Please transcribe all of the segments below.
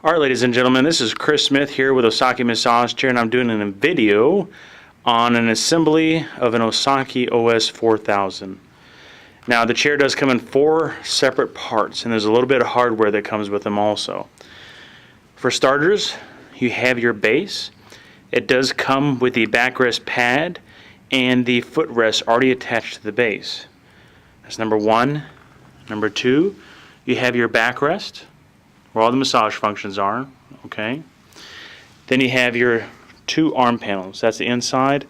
Alright, ladies and gentlemen, this is Chris Smith here with Osaki Massage Chair, and I'm doing a video on an assembly of an Osaki OS 4000. Now, the chair does come in 4 separate parts, and there's a little bit of hardware that comes with them also. For starters, you have your base. It does come with the backrest pad and the footrest already attached to the base. That's number 1. Number 2, you have your backrest, where all the massage functions are, okay? Then you have your 2 arm panels. That's the inside,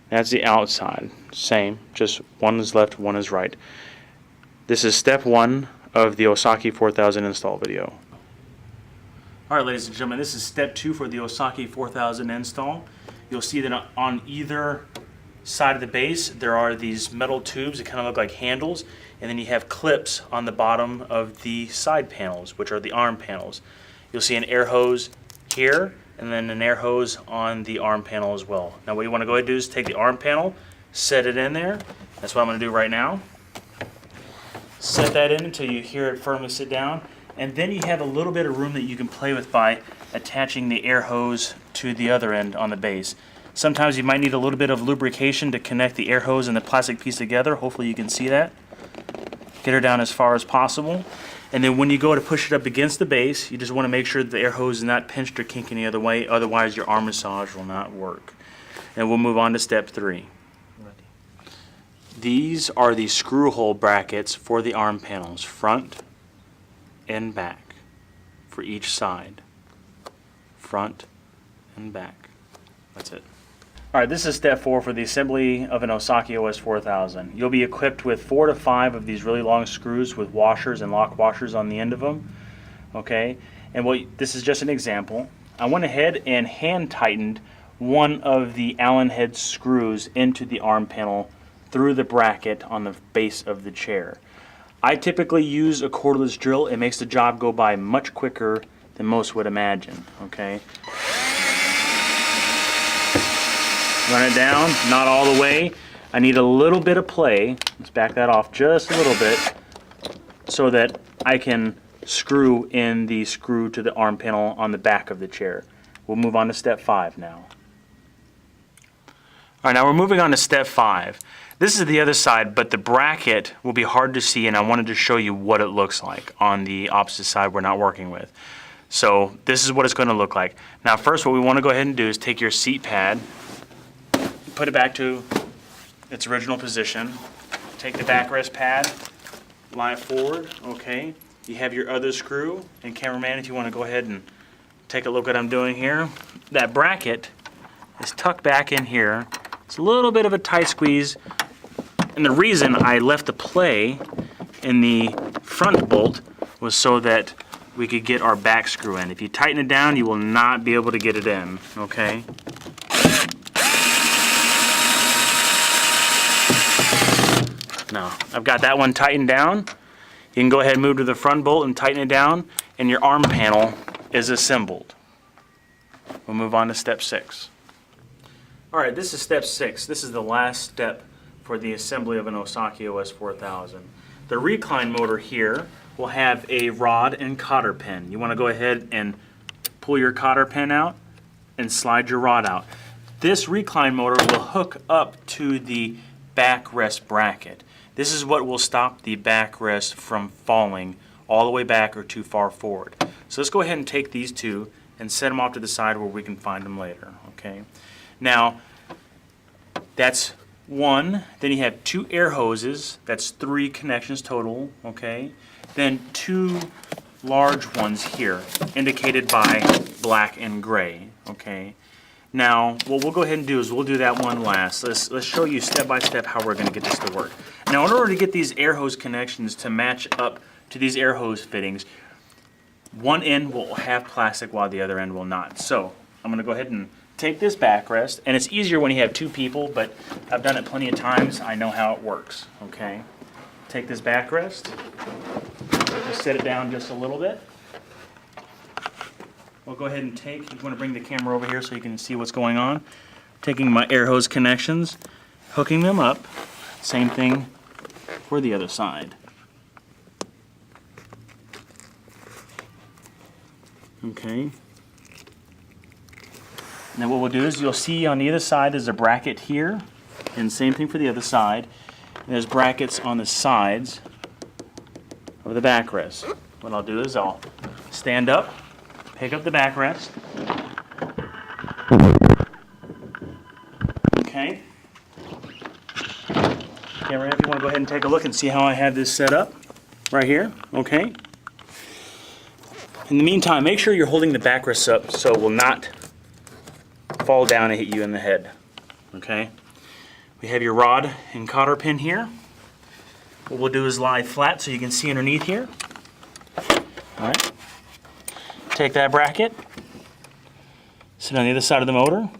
that's the outside. Same, just one is left, one is right. This is step 1 of the Osaki 4000 install video. Alright, ladies and gentlemen, this is step 2 for the Osaki 4000 install. You'll see that on either side of the base there are these metal tubes that kind of look like handles, and then you have clips on the bottom of the side panels, which are the arm panels. You'll see an air hose here and then an air hose on the arm panel as well. Now what you want to go ahead and do is take the arm panel, set it in there. That's what I'm going to do right now. Set that in until you hear it firmly sit down, and then you have a little bit of room that you can play with by attaching the air hose to the other end on the base. Sometimes you might need a little bit of lubrication to connect the air hose and the plastic piece together. Hopefully you can see that. Get her down as far as possible. And then when you go to push it up against the base, you just want to make sure that the air hose is not pinched or kinked any other way. Otherwise your arm massage will not work. And we'll move on to step 3. These are the screw hole brackets for the arm panels, front and back, for each side. Front and back. That's it. Alright, this is step 4 for the assembly of an Osaki OS 4000. You'll be equipped with 4 to 5 of these really long screws with washers and lock washers on the end of them. Okay, and this is just an example. I went ahead and hand tightened one of the Allen head screws into the arm panel through the bracket on the base of the chair. I typically use a cordless drill. It makes the job go by much quicker than most would imagine. Okay. Run it down, not all the way. I need a little bit of play. Let's back that off just a little bit so that I can screw in the screw to the arm panel on the back of the chair. We'll move on to step 5 now. Alright, now we're moving on to step 5. This is the other side, but the bracket will be hard to see, and I wanted to show you what it looks like on the opposite side we're not working with. So this is what it's going to look like. Now first, what we want to go ahead and do is take your seat pad, put it back to its original position. Take the backrest pad, lie it forward, okay. You have your other screw, and cameraman, if you want to go ahead and take a look at what I'm doing here. That bracket is tucked back in here. It's a little bit of a tight squeeze, and the reason I left the play in the front bolt was so that we could get our back screw in. If you tighten it down, you will not be able to get it in, okay. Now, I've got that one tightened down. You can go ahead and move to the front bolt and tighten it down, and your arm panel is assembled. We'll move on to step 6. Alright, this is step 6. This is the last step for the assembly of an Osaki OS 4000. The recline motor here will have a rod and cotter pin. You want to go ahead and pull your cotter pin out and slide your rod out. This recline motor will hook up to the backrest bracket. This is what will stop the backrest from falling all the way back or too far forward. So let's go ahead and take these 2 and set them off to the side where we can find them later. Okay. Now, that's 1. Then you have 2 air hoses. That's 3 connections total. Okay. Then 2 large ones here, indicated by black and gray. Okay. Now, what we'll go ahead and do is we'll do that one last. Let's show you step by step how we're going to get this to work. Now, in order to get these air hose connections to match up to these air hose fittings, one end will have plastic while the other end will not. So, I'm going to go ahead and take this backrest, and it's easier when you have 2 people, but I've done it plenty of times. I know how it works. Okay. Take this backrest, just set it down just a little bit. We'll go ahead and take, if you want to bring the camera over here so you can see what's going on. Taking my air hose connections, hooking them up. Same thing for the other side. Okay. Now what we'll do is you'll see on the other side there's a bracket here, and same thing for the other side. And there's brackets on the sides of the backrest. What I'll do is I'll stand up, pick up the backrest. Okay. Camera, if you want to go ahead and take a look and see how I have this set up right here. Okay. In the meantime, make sure you're holding the backrest up so it will not fall down and hit you in the head. Okay. We have your rod and cotter pin here. What we'll do is lie flat so you can see underneath here. All right. Take that bracket, sit on the other side of the motor.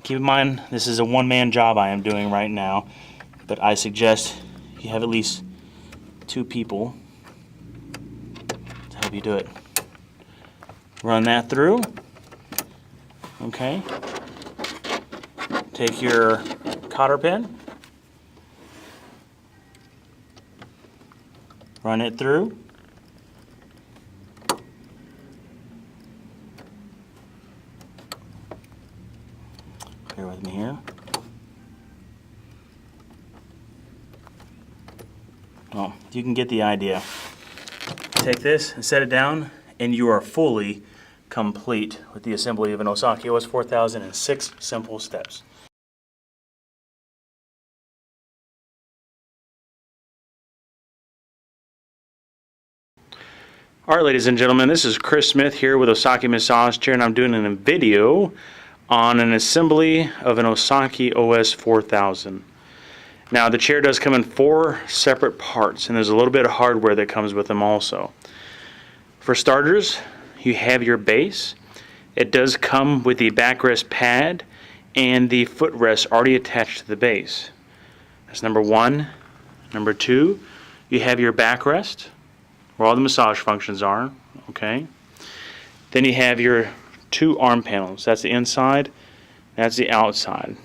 Keep in mind, this is a one-man job I am doing right now, but I suggest you have at least 2 people to help you do it. Run that through. Okay. Take your cotter pin. Run it through. Bear with me here. Well, you can get the idea. Take this and set it down, and you are fully complete with the assembly of an Osaki OS 4000 in 6 simple steps. Alright, ladies and gentlemen, this is Chris Smith here with Osaki Massage Chair, and I'm doing a video on an assembly of an Osaki OS 4000. Now, the chair does come in 4 separate parts, and there's a little bit of hardware that comes with them also. For starters, you have your base. It does come with the backrest pad and the footrest already attached to the base. That's number 1. Number 2, you have your backrest, where all the massage functions are. Okay. Then you have your 2 arm panels. That's the inside, that's the outside.